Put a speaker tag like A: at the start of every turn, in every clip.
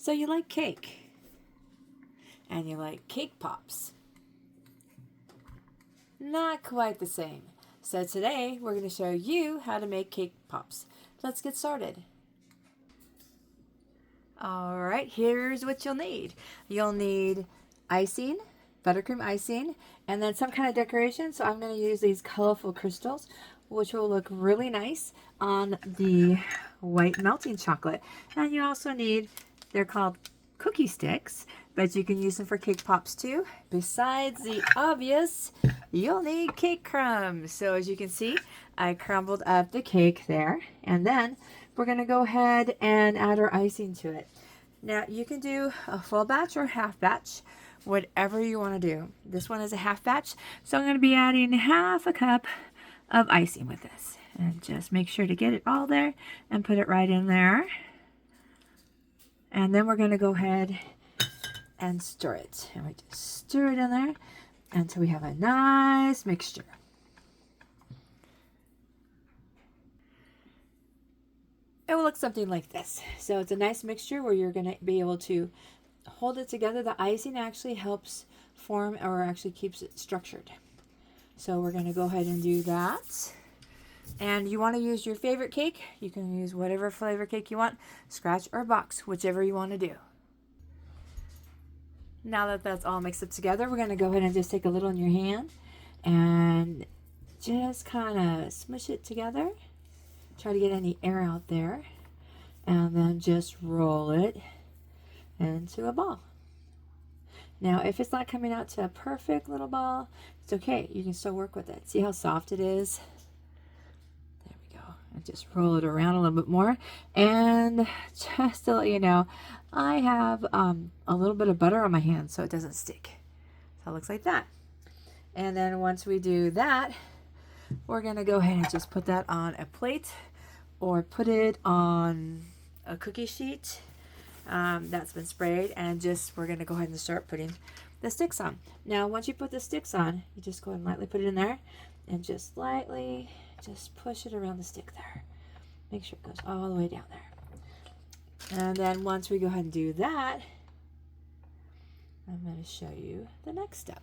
A: So you like cake, and you like cake pops. Not quite the same. So today we're going to show you how to make cake pops. Let's get started. Alright, here's what you'll need. You'll need icing, buttercream icing, and then some kind of decoration. So I'm going to use these colorful crystals, which will look really nice on the white melting chocolate. And you also need, they're called cookie sticks, but you can use them for cake pops too. Besides the obvious, you'll need cake crumbs. So as you can see, I crumbled up the cake there, and then we're going to go ahead and add our icing to it. Now you can do a full batch or half batch, whatever you want to do. This one is a half batch, so I'm going to be adding half a cup of icing with this. And just make sure to get it all there and put it right in there. And then we're going to go ahead and stir it. And we just stir it in there until we have a nice mixture. It will look something like this. So it's a nice mixture where you're going to be able to hold it together. The icing actually helps form, or actually keeps it structured. So we're going to go ahead and do that. And you want to use your favorite cake. You can use whatever flavor cake you want, scratch or box, whichever you want to do. Now that that's all mixed up together, we're going to go ahead and just take a little in your hand and just kind of smush it together. Try to get any air out there, and then just roll it into a ball. Now, if it's not coming out to a perfect little ball, it's okay. You can still work with it. See how soft it is? There we go. And just roll it around a little bit more. And just to let you know, I have a little bit of butter on my hand so it doesn't stick. So it looks like that. And then once we do that, we're going to go ahead and just put that on a plate or put it on a cookie sheet that's been sprayed, and just we're going to go ahead and start putting the sticks on. Now once you put the sticks on, you just go ahead and lightly put it in there and just lightly just push it around the stick there. Make sure it goes all the way down there. And then once we go ahead and do that, I'm going to show you the next step.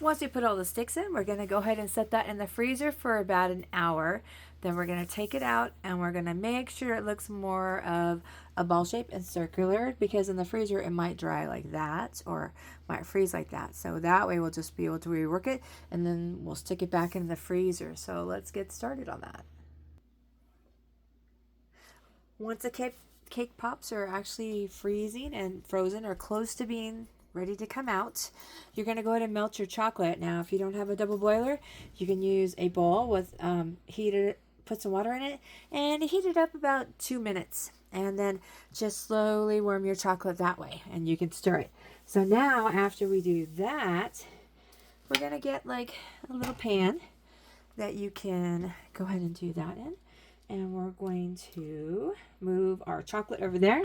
A: Once we put all the sticks in, we're going to go ahead and set that in the freezer for about an hour. Then we're going to take it out and we're going to make sure it looks more of a ball shape and circular, because in the freezer it might dry like that or might freeze like that. So that way we'll just be able to rework it, and then we'll stick it back in the freezer. So let's get started on that. Once the cake pops are actually freezing and frozen or close to being ready to come out, you're going to go ahead and melt your chocolate. Now if you don't have a double boiler, you can use a bowl with put some water in it and heat it up about 2 minutes, and then just slowly warm your chocolate that way, and you can stir it. So now after we do that, we're going to get like a little pan that you can go ahead and do that in, and we're going to move our chocolate over there,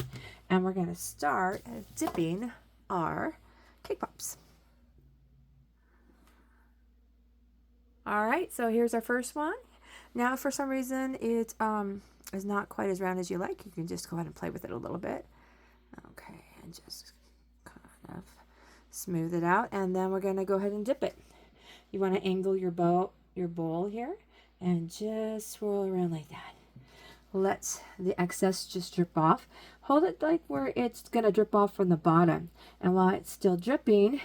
A: and we're going to start dipping our cake pops. All right, so here's our first one. Now, if for some reason it is not quite as round as you like, you can just go ahead and play with it a little bit. Okay, and just kind of smooth it out, and then we're going to go ahead and dip it. You want to angle your bowl here and just swirl around like that. Let the excess just drip off. Hold it like where it's going to drip off from the bottom. And while it's still dripping,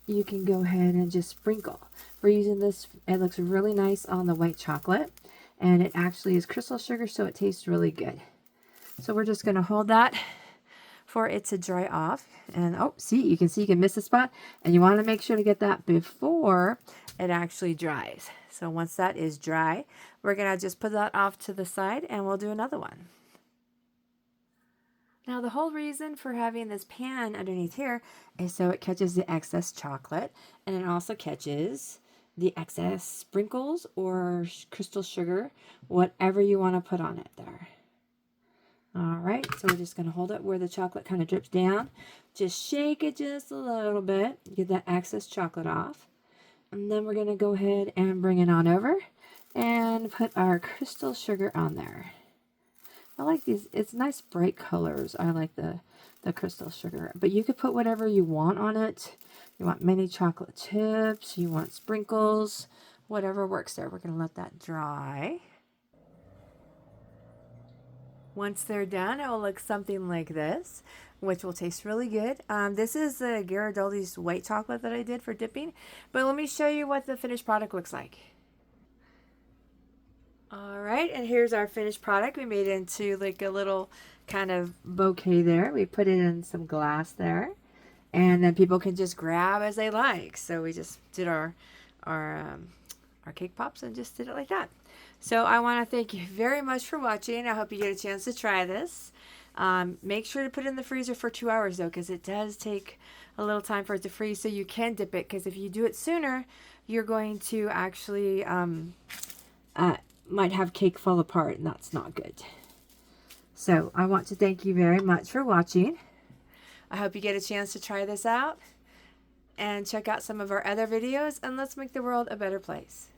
A: you can go ahead and just sprinkle. We're using this, it looks really nice on the white chocolate. And it actually is crystal sugar, so it tastes really good. So we're just going to hold that for it to dry off. And oh, see, you can miss a spot. And you want to make sure to get that before it actually dries. So once that is dry, we're going to just put that off to the side, and we'll do another one. Now the whole reason for having this pan underneath here is so it catches the excess chocolate, and it also catches the excess sprinkles or crystal sugar, whatever you want to put on it there. All right, so we're just going to hold it where the chocolate kind of drips down. Just shake it just a little bit, get that excess chocolate off. And then we're going to go ahead and bring it on over and put our crystal sugar on there. I like these. It's nice bright colors. I like the crystal sugar. But you could put whatever you want on it. You want mini chocolate chips. You want sprinkles. Whatever works there. We're going to let that dry. Once they're done, it will look something like this, which will taste really good. This is the Ghirardelli's white chocolate that I did for dipping. But let me show you what the finished product looks like. All right, and here's our finished product. We made it into like a little kind of bouquet there. We put it in some glass there, and then people can just grab as they like. So we just did our cake pops and just did it like that. So I want to thank you very much for watching. I hope you get a chance to try this. Make sure to put it in the freezer for 2 hours though, because it does take a little time for it to freeze, so you can dip it, because if you do it sooner, you're going to actually might have cake fall apart, and that's not good. So I want to thank you very much for watching. I hope you get a chance to try this out and check out some of our other videos, and let's make the world a better place.